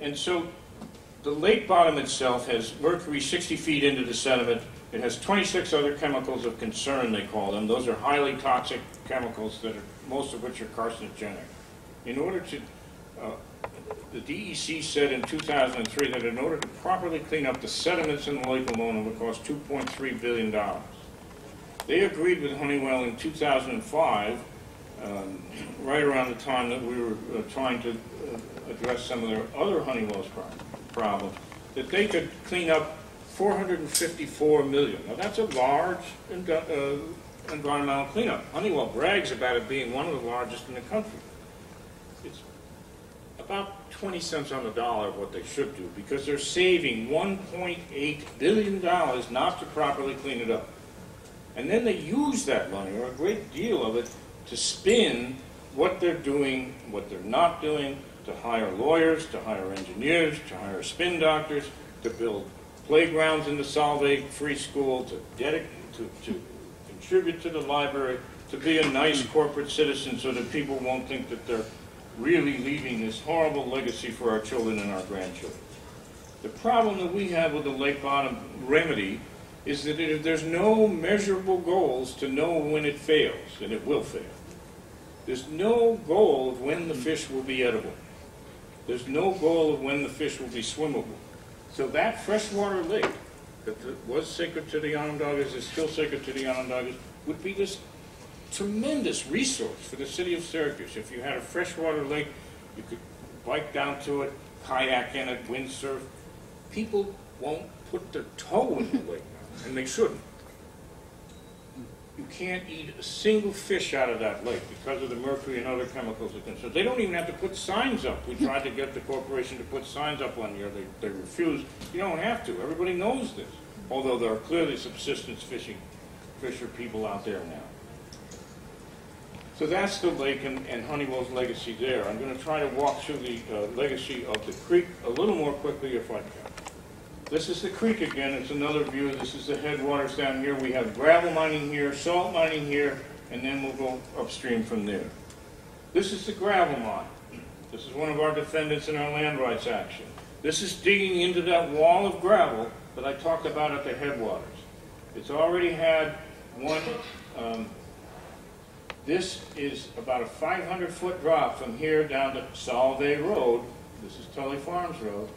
And so the lake bottom itself has mercury 60 feet into the sediment. It has 26 other chemicals of concern, they call them. Those are highly toxic chemicals that are, most of which are carcinogenic. In order to, the DEC said in 2003 that in order to properly clean up the sediments in the lake alone, it would cost $2.3 billion. They agreed with Honeywell in 2005, right around the time that we were trying to address some of their other Honeywell's problems, that they could clean up 454 million. Now that's a large environmental cleanup. Honeywell brags about it being one of the largest in the country. It's about 20 cents on the dollar of what they should do, because they're saving $1.8 billion not to properly clean it up. And then they use that money, or a great deal of it, to spin what they're doing, what they're not doing, to hire lawyers, to hire engineers, to hire spin doctors, to build playgrounds in the Solvay Free School, to contribute to the library, to be a nice corporate citizen so that people won't think that they're really leaving this horrible legacy for our children and our grandchildren. The problem that we have with the lake bottom remedy is that if there's no measurable goals to know when it fails, and it will fail. There's no goal of when the fish will be edible. There's no goal of when the fish will be swimmable. So that freshwater lake that was sacred to the Onondagas, is still sacred to the Onondagas, would be this tremendous resource for the city of Syracuse. If you had a freshwater lake, you could bike down to it, kayak in it, windsurf. People won't put their toe in the lake now, and they shouldn't. You can't eat a single fish out of that lake because of the mercury and other chemicals that can. So they don't even have to put signs up. We tried to get the corporation to put signs up one year. They refused. You don't have to. Everybody knows this. Although there are clearly subsistence fisher people out there now. So that's the lake and Honeywell's legacy there. I'm going to try to walk through the legacy of the creek a little more quickly if I can. This is the creek again. It's another view. This is the headwaters down here. We have gravel mining here, salt mining here, and then we'll go upstream from there. This is the gravel mine. This is one of our defendants in our land rights action. This is digging into that wall of gravel that I talked about at the headwaters. It's already had one, this is about a 500-foot drop from here down to Solvay Road. This is Tully Farms Road.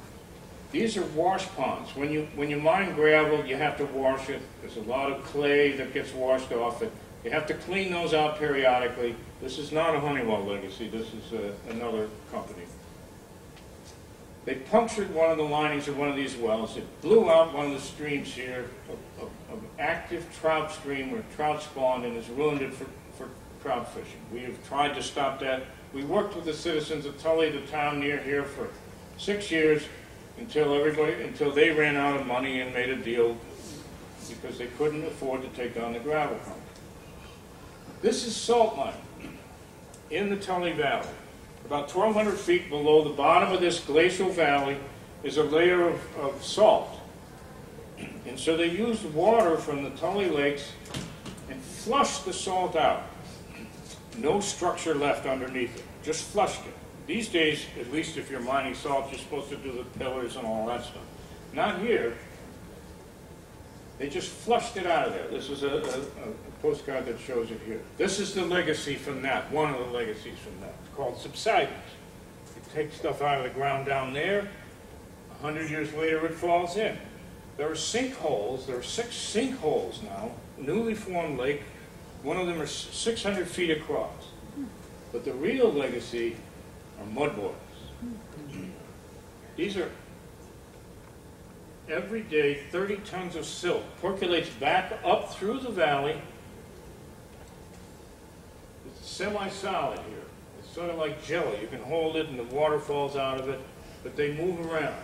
These are wash ponds. When you mine gravel, you have to wash it. There's a lot of clay that gets washed off it. You have to clean those out periodically. This is not a Honeywell legacy. This is another company. They punctured one of the linings of one of these wells. It blew out one of the streams here, an active trout stream where trout spawned, and has ruined it for trout fishing. We have tried to stop that. We worked with the citizens of Tully, the town near here, for 6 years. Until they ran out of money and made a deal because they couldn't afford to take on the gravel company. This is salt mine in the Tully Valley. About 1,200 feet below the bottom of this glacial valley is a layer of salt. And so they used water from the Tully lakes and flushed the salt out. No structure left underneath it, just flushed it. These days, at least if you're mining salt, you're supposed to do the pillars and all that stuff. Not here. They just flushed it out of there. This is a postcard that shows it here. This is the legacy from that, one of the legacies from that. It's called subsidence. You take stuff out of the ground down there, 100 years later it falls in. There are sinkholes, there are 6 sinkholes now, newly formed lake. One of them is 600 feet across. But the real legacy are mud boils. These are every day 30 tons of silt percolates back up through the valley. It's semi-solid here. It's sort of like jelly. You can hold it and the water falls out of it, but they move around.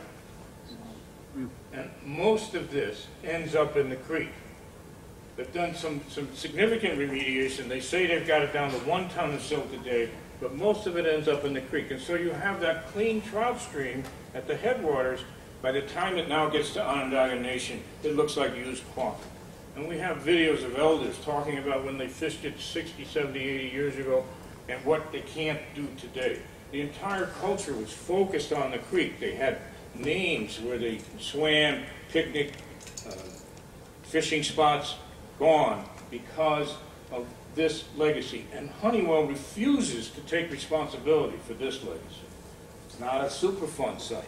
And most of this ends up in the creek. They've done some significant remediation. They say they've got it down to 1 ton of silt a day, but most of it ends up in the creek. And so you have that clean trout stream at the headwaters. By the time it now gets to Onondaga Nation, it looks like used cloth. And we have videos of elders talking about when they fished it 60, 70, 80 years ago and what they can't do today. the entire culture was focused on the creek. They had names where they swam, picnic, fishing spots, gone because of this legacy. And Honeywell refuses to take responsibility for this legacy. It's not a Superfund site.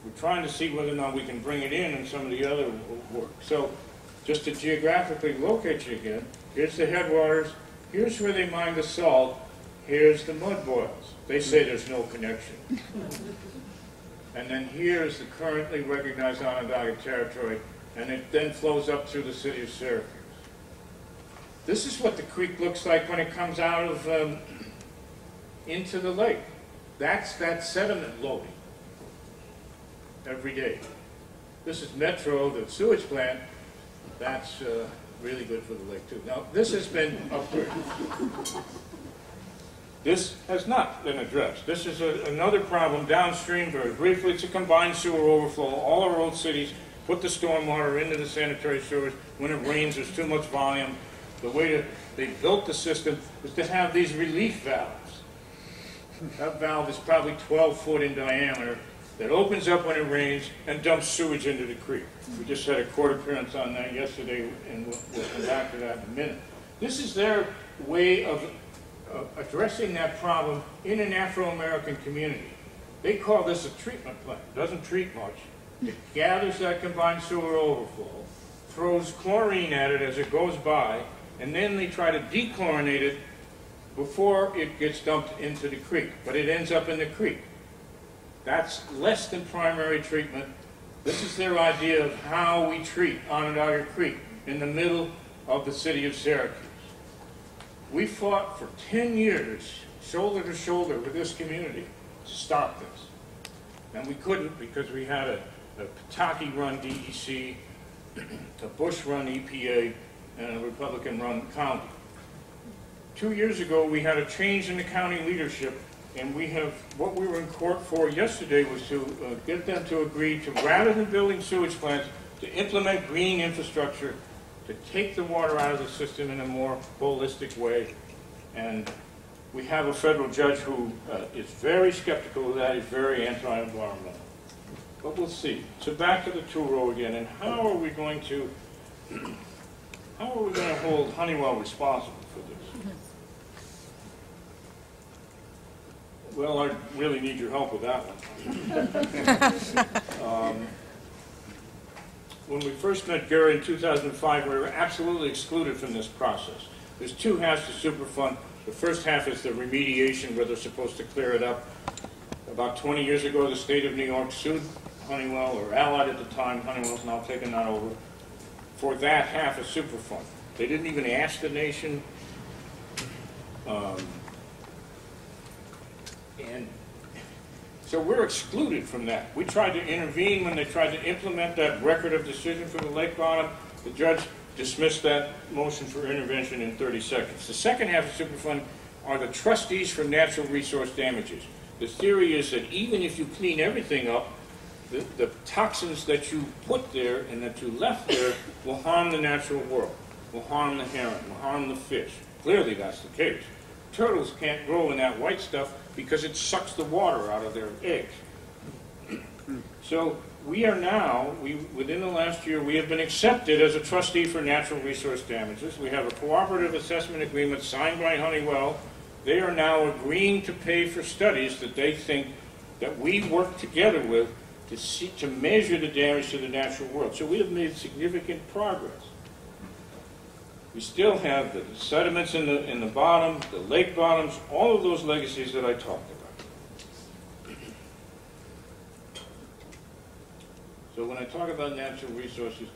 We're trying to see whether or not we can bring it in some of the other work. So just to geographically locate you again, here's the headwaters, here's where they mine the salt, here's the mud boils. They say there's no connection. And then here's the currently recognized Onondaga territory, and it then flows up through the city of Syracuse. This is what the creek looks like when it comes out of into the lake. That's that sediment loading every day. This is Metro, the sewage plant. That's really good for the lake too. Now this has been upgraded. This has not been addressed. This is another problem downstream. Very briefly, it's a combined sewer overflow. All our old cities put the stormwater into the sanitary sewers. When it rains, there's too much volume. The way they built the system was to have these relief valves. That valve is probably 12 foot in diameter that opens up when it rains and dumps sewage into the creek. We just had a court appearance on that yesterday, and we'll come back to that in a minute. This is their way of addressing that problem in an Afro-American community. They call this a treatment plant. It doesn't treat much. It gathers that combined sewer overflow, throws chlorine at it as it goes by, and then they try to dechlorinate it before it gets dumped into the creek. But it ends up in the creek. That's less than primary treatment. This is their idea of how we treat Onondaga Creek in the middle of the city of Syracuse. We fought for 10 years, shoulder to shoulder with this community, to stop this. And we couldn't because we had a Pataki-run DEC, a Bush-run EPA, and a Republican-run county. 2 years ago, we had a change in the county leadership, and what we were in court for yesterday was to get them to agree to, rather than building sewage plants, to implement green infrastructure to take the water out of the system in a more holistic way. And we have a federal judge who is very skeptical of that. He's very anti-environmental. But we'll see. So back to the tour again, and how are we going to hold Honeywell responsible for this? Well, I really need your help with that one. When we first met Gary in 2005, we were absolutely excluded from this process. There's two halves to Superfund. The first half is the remediation, where they're supposed to clear it up. About 20 years ago, the state of New York sued Honeywell, or Allied at the time. Honeywell's now taken that over, for that half of Superfund. They didn't even ask the nation. And so we're excluded from that. We tried to intervene when they tried to implement that record of decision for the lake bottom. The judge dismissed that motion for intervention in 30 seconds. The second half of Superfund are the trustees for natural resource damages. The theory is that even if you clean everything up, the toxins that you put there and that you left there will harm the natural world, will harm the heron, will harm the fish. Clearly that's the case. Turtles can't grow in that white stuff because it sucks the water out of their eggs. So we are now, within the last year, we have been accepted as a trustee for natural resource damages. We have a cooperative assessment agreement signed by Honeywell. They are now agreeing to pay for studies that they think that we work together with to measure the damage to the natural world. So we have made significant progress. We still have the sediments in the bottom, the lake bottoms, all of those legacies that I talked about. So when I talk about natural resources,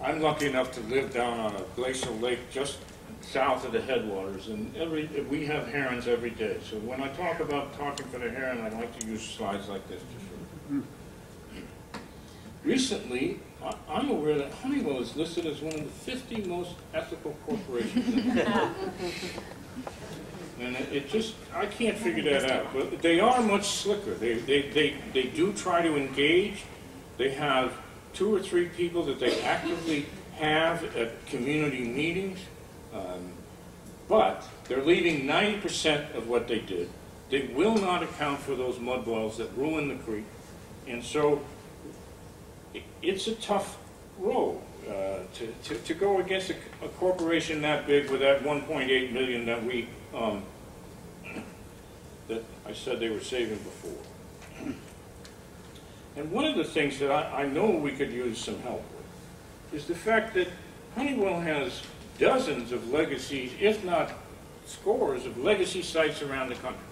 I'm lucky enough to live down on a glacial lake just south of the headwaters, and we have herons every day. So when I talk about talking for the heron, I like to use slides like this. Recently, I'm aware that Honeywell is listed as one of the 50 most ethical corporations. And it just, I can't figure that out. But they are much slicker. They do try to engage. They have 2 or 3 people that they actively have at community meetings. But they're leaving 90% of what they did They will not account for those mud boils that ruin the creek. And so it's a tough road to go against a corporation that big with that 1.8 million that we that I said they were saving before. And one of the things that I know we could use some help with is the fact that Honeywell has dozens of legacies, if not scores of legacy sites around the country.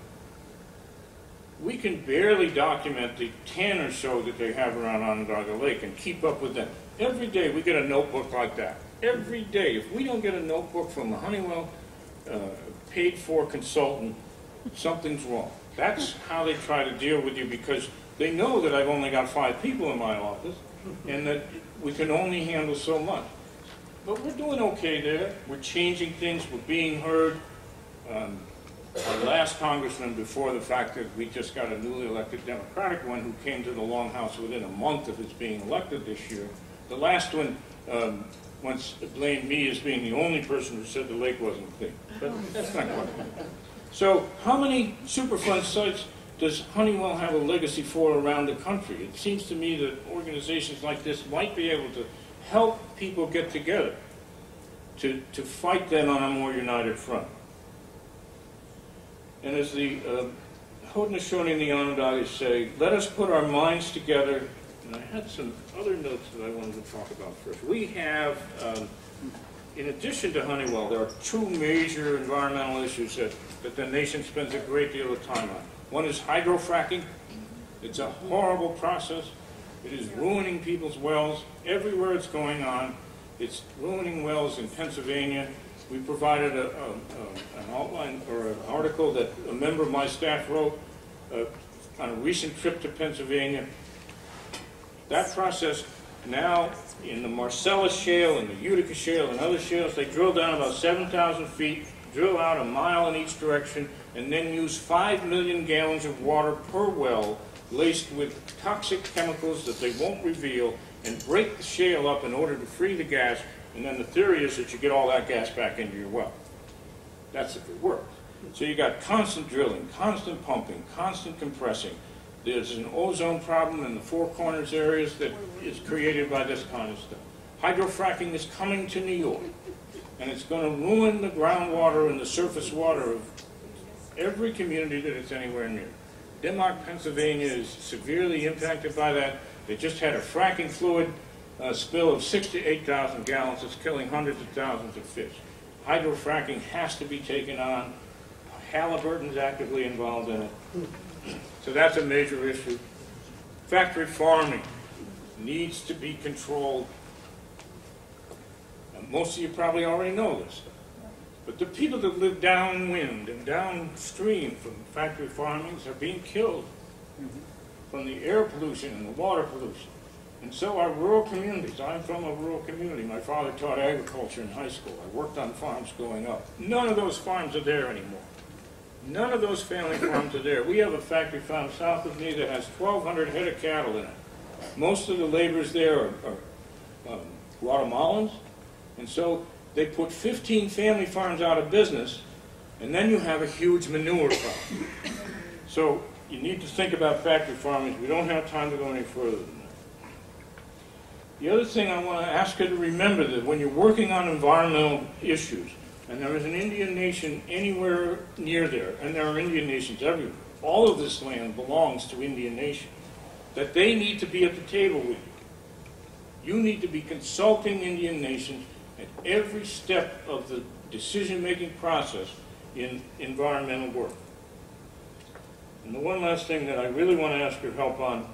We can barely document the 10 or so that they have around Onondaga Lake and keep up with them. Every day we get a notebook like that. Every day. If we don't get a notebook from a Honeywell paid-for consultant, something's wrong. That's how they try to deal with you, because they know that I've only got 5 people in my office and that we can only handle so much. But we're doing okay there. We're changing things. We're being heard. Our last congressman, before the fact that we just got a newly elected Democratic one who came to the Longhouse within a month of his being elected this year, the last one once blamed me as being the only person who said the lake wasn't clean. But that's not quite right. So how many Superfund sites does Honeywell have a legacy for around the country? It seems to me that organizations like this might be able to help people get together to fight them on a more united front. And as the Haudenosaunee and the Onondaga say, let us put our minds together. And I had some other notes that I wanted to talk about first. We have, in addition to Honeywell, there are 2 major environmental issues that the nation spends a great deal of time on. One is hydrofracking. It's a horrible process. It is ruining people's wells everywhere it's going on. It's ruining wells in Pennsylvania. We provided an outline or an article that a member of my staff wrote on a recent trip to Pennsylvania. That process now, in the Marcellus Shale and the Utica Shale and other shales, they drill down about 7,000 feet, drill out a mile in each direction, and then use 5 million gallons of water per well laced with toxic chemicals that they won't reveal, and break the shale up in order to free the gas. And then the theory is that you get all that gas back into your well. That's if it works. So you got constant drilling, constant pumping, constant compressing. There's an ozone problem in the Four Corners areas that is created by this kind of stuff. Hydrofracking is coming to New York, and it's going to ruin the groundwater and the surface water of every community that it's anywhere near. Denmark, Pennsylvania is severely impacted by that. They just had a fracking fluid spill of 6,000 to 8,000 gallons. It's killing hundreds of thousands of fish. Hydrofracking has to be taken on. Halliburton's actively involved in it. So that's a major issue. Factory farming needs to be controlled. And most of you probably already know this. But the people that live downwind and downstream from factory farmings are being killed from the air pollution and the water pollution. And so our rural communities, I'm from a rural community. My father taught agriculture in high school. I worked on farms growing up. None of those farms are there anymore. None of those family farms are there. We have a factory farm south of me that has 1,200 head of cattle in it. Most of the laborers there are Guatemalans. And so they put 15 family farms out of business, and then you have a huge manure problem. So you need to think about factory farming. We don't have time to go any further than that. The other thing I want to ask you to remember that when you're working on environmental issues, and there is an Indian nation anywhere near there, and there are Indian nations everywhere, all of this land belongs to Indian nations, that they need to be at the table with you. You need to be consulting Indian nations at every step of the decision-making process in environmental work. And the one last thing that I really want to ask your help on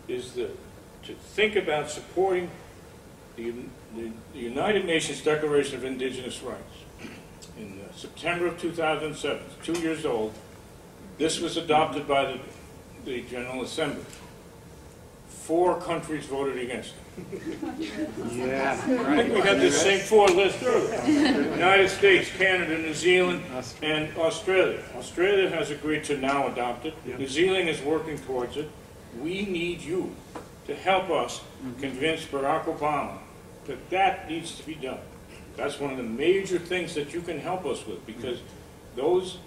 is to think about supporting the United Nations Declaration of Indigenous Rights. In September of 2007, it's 2 years old, this was adopted by the General Assembly. 4 countries voted against it. Yeah, I think we had the same 4 list earlier. United States, Canada, New Zealand, and Australia. Australia has agreed to now adopt it. New Zealand is working towards it. We need you to help us convince Barack Obama that that needs to be done. That's one of the major things that you can help us with, because those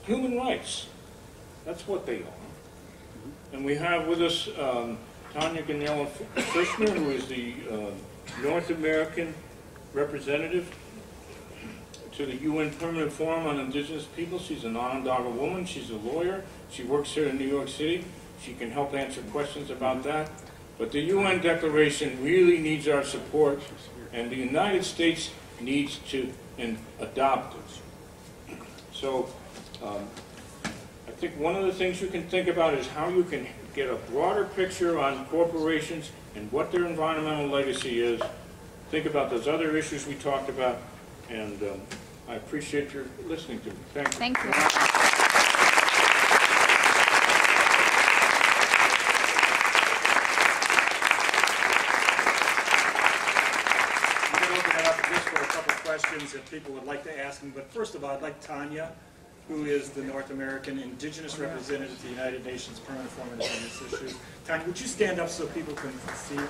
human rights. That's what they are. And we have with us Tanya Ganella-Frischner, who is the North American representative to the UN Permanent Forum on Indigenous People. She's an Onondaga woman. She's a lawyer. She works here in New York City. She can help answer questions about that. But the UN Declaration really needs our support, and the United States needs to adopt it. So I think one of the things you can think about is how you can get a broader picture on corporations and what their environmental legacy is. Think about those other issues we talked about, and I appreciate your listening to me. Thank you. Thank you. I'm going to open it up just for a couple of questions that people would like to ask me. But first of all, I'd like Tanya, who is the North American Indigenous representative to the United Nations Permanent Forum on Indigenous Issues. Tanya, would you stand up so people can see you?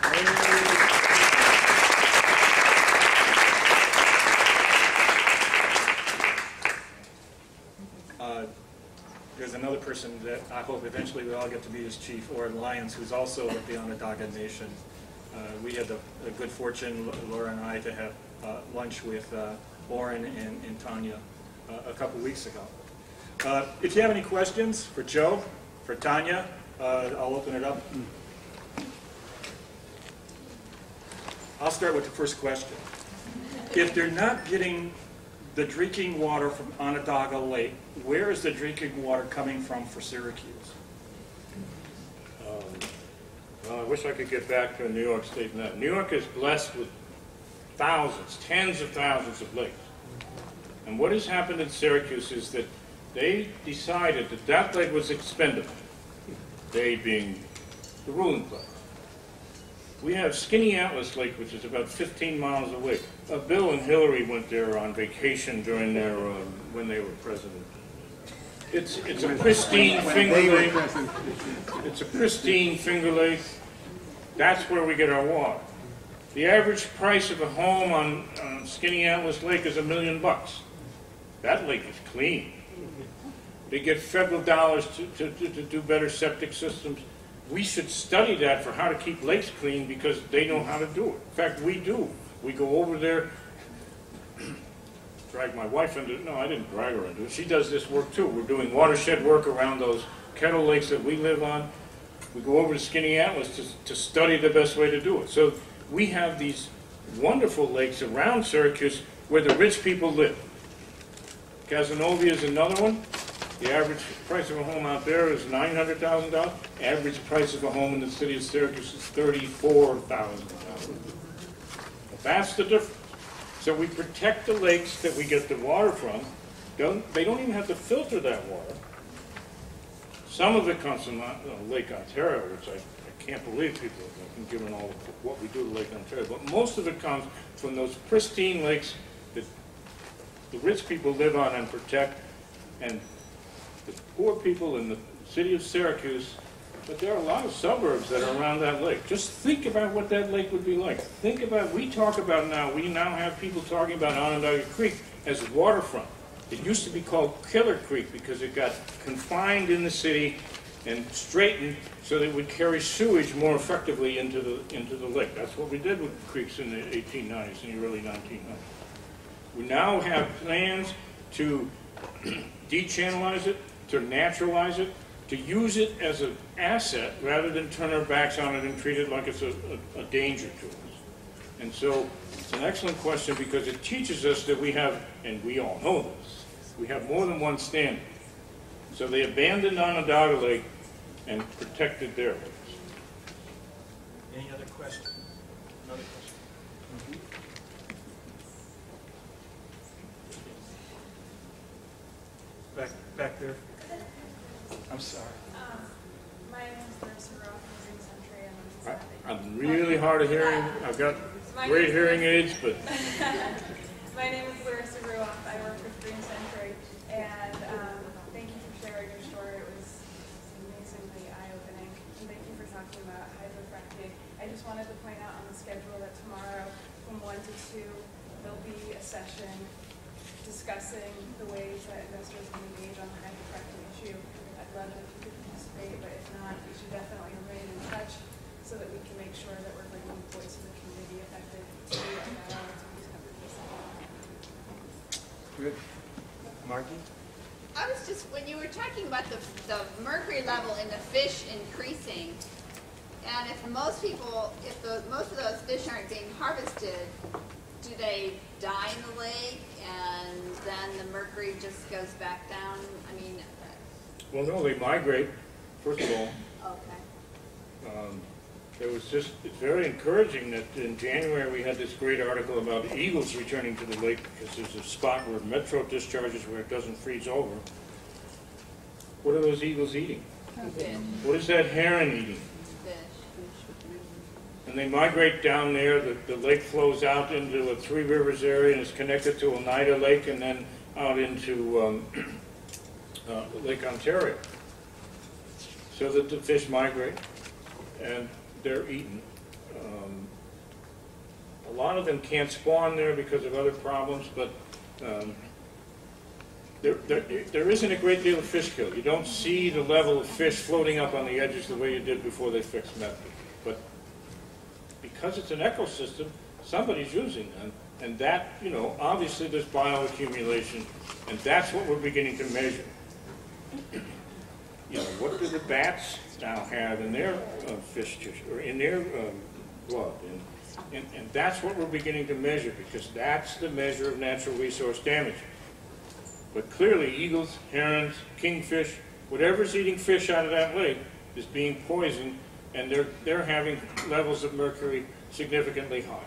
There's another person that I hope eventually we all get to meet as Chief, Orrin Lyons, who's also with the Onondaga Nation. We had the good fortune, Laura and I, to have lunch with Orrin and Tanya a couple weeks ago. If you have any questions for Joe, for Tanya, I'll open it up. I'll start with the first question. If they're not getting the drinking water from Onondaga Lake, where is the drinking water coming from for Syracuse? Well, I wish I could get back to New York State and that. New York is blessed with thousands, tens of thousands of lakes. And what has happened in Syracuse is that they decided that that lake was expendable, they being the ruling place. We have Skinny Atlas Lake, which is about 15 miles away. Bill and Hillary went there on vacation during their when they were president. It's a pristine finger lake. It's a pristine finger lake. That's where we get our water. The average price of a home on Skinny Atlas Lake is $1 million. That lake is clean. They get federal dollars to do better septic systems. We should study that for how to keep lakes clean because they know how to do it. In fact, we do. We go over there, drag my wife into it. No, I didn't drag her into it. She does this work too. We're doing watershed work around those kettle lakes that we live on. We go over to Skinny Atlas to study the best way to do it. So we have these wonderful lakes around Syracuse where the rich people live. Casanova is another one. The average price of a home out there is $900,000. Average price of a home in the city of Syracuse is $34,000. That's the difference. So we protect the lakes that we get the water from. They don't even have to filter that water. Some of it comes from Lake Ontario, which I can't believe people have given all what we do to Lake Ontario. But most of it comes from those pristine lakes that the rich people live on and protect. And the poor people in the city of Syracuse, but there are a lot of suburbs that are around that lake. Just think about what that lake would be like. Think about, we now have people talking about Onondaga Creek as waterfront. It used to be called Killer Creek because it got confined in the city and straightened so that it would carry sewage more effectively into the lake. That's what we did with creeks in the 1890s and the early 1900s. We now have plans to dechannelize it, to naturalize it, to use it as an asset rather than turn our backs on it and treat it like it's a danger to us. And so it's an excellent question because it teaches us that we have, and we all know this, we have more than one standard. So they abandoned Onondaga Lake and protected their lakes. Any other questions? Another question? Back there. I'm sorry. My name is Marissa Roth from Green Century. I'm really hard of hearing. I've got great hearing aids, but... My name is Larissa Ruoff. I work with Green Century, and thank you for sharing your story. It was amazingly eye-opening, and thank you for talking about hydrofracking. I just wanted to point out on the schedule that tomorrow from 1 to 2, there'll be a session discussing the ways that investors can engage on the hydrofracking issue. I'd love it if you could participate, but if not, we should definitely remain in touch so that we can make sure that we're bringing the voice of the community affected to our dialogue with these companies. Good. Margie? I was just, when you were talking about the mercury level in the fish increasing, and if most people, if most of those fish aren't being harvested, do they die in the lake and then the mercury just goes back down? I mean... Well, no, they migrate, first of all. Okay. It was just, it's very encouraging that in January we had this great article about eagles returning to the lake because there's a spot where Metro discharges where it doesn't freeze over. What are those eagles eating? Fish. What is that heron eating? Fish. And they migrate down there. The lake flows out into a Three Rivers area and is connected to Oneida Lake and then out into Lake Ontario. So that the fish migrate and they're eaten. A lot of them can't spawn there because of other problems, but there isn't a great deal of fish kill. You don't see the level of fish floating up on the edges the way you did before they fixed method. But because it's an ecosystem, somebody's using them. And that, you know, obviously there's bioaccumulation, and that's what we're beginning to measure. You know, what do the bats now have in their fish tissue, or in their blood? And that's what we're beginning to measure, because that's the measure of natural resource damage. But clearly, eagles, herons, kingfish, whatever's eating fish out of that lake is being poisoned, and they're having levels of mercury significantly higher.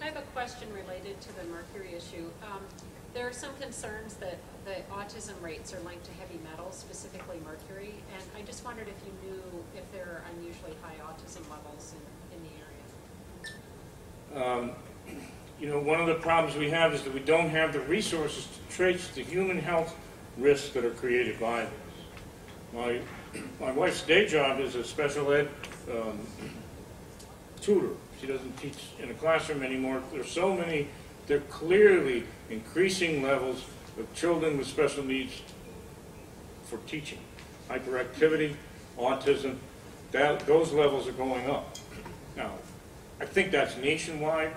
I have a question related to the mercury issue. There are some concerns that the autism rates are linked to heavy metals, specifically mercury, and I just wondered if you knew if there are unusually high autism levels in the area. You know, one of the problems we have is that we don't have the resources to trace the human health risks that are created by this. My wife's day job is a special ed tutor. She doesn't teach in a classroom anymore. There are clearly increasing levels of children with special needs for teaching. Hyperactivity, autism, those levels are going up. Now, I think that's nationwide,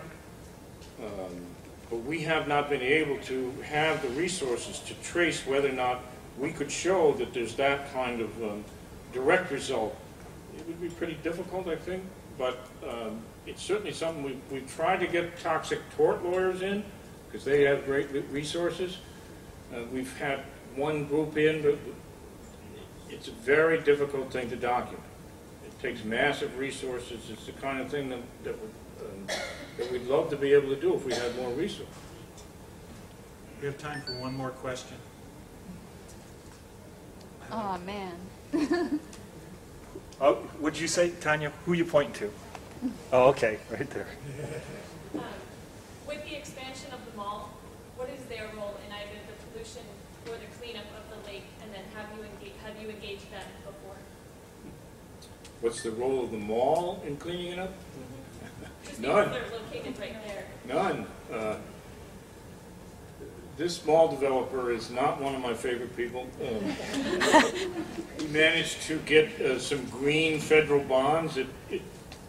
but we have not been able to have the resources to trace whether or not we could show that there's that kind of direct result. It would be pretty difficult, I think, but it's certainly something we've tried to get toxic tort lawyers in, because they have great resources. We've had one group in, but it's a very difficult thing to document. It takes massive resources. It's the kind of thing that we'd love to be able to do if we had more resources. We have time for one more question. Oh, man. Oh, would you say, Tanya, who you pointing to? Oh, okay, right there. With the expansion of the mall, what is their role in either the pollution or the cleanup of the lake, and then have you engaged them before? What's the role of the mall in cleaning it up? Just None. because they're located right there. None. This mall developer is not one of my favorite people. He managed to get some green federal bonds. It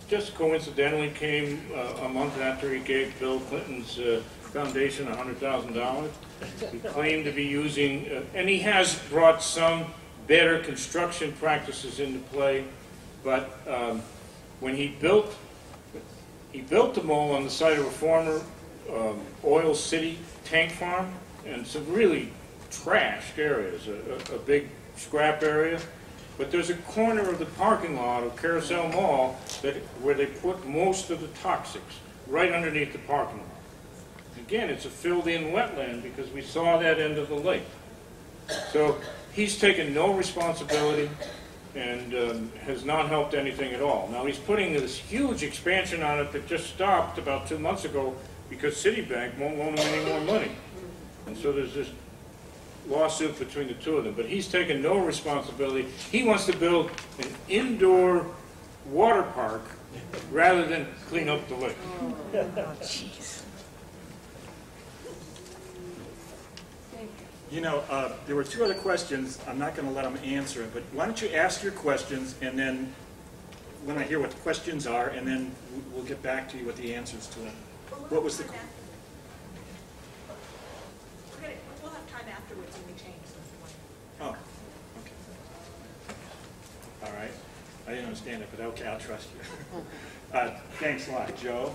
just coincidentally came a month after he gave Bill Clinton's foundation $100,000. He claimed to be using, and he has brought some better construction practices into play, but when he built the mall on the site of a former oil city tank farm and some really trashed areas, a big scrap area. But there's a corner of the parking lot of Carousel Mall where they put most of the toxics right underneath the parking lot. Again, it's a filled-in wetland because we saw that end of the lake. So he's taken no responsibility and has not helped anything at all. Now he's putting this huge expansion on it that just stopped about 2 months ago because Citibank won't loan him any more money. And so there's this lawsuit between the two of them. But he's taken no responsibility. He wants to build an indoor water park rather than clean up the lake. Oh, jeez. You know, there were two other questions. I'm not going to let them answer it, but why don't you ask your questions, and then when I hear what the questions are, and then we'll get back to you with the answers to them. What was the? We'll have time afterwards when we change this. Oh, okay. All right. I didn't understand it, but okay, I'll trust you. Thanks a lot, Joe.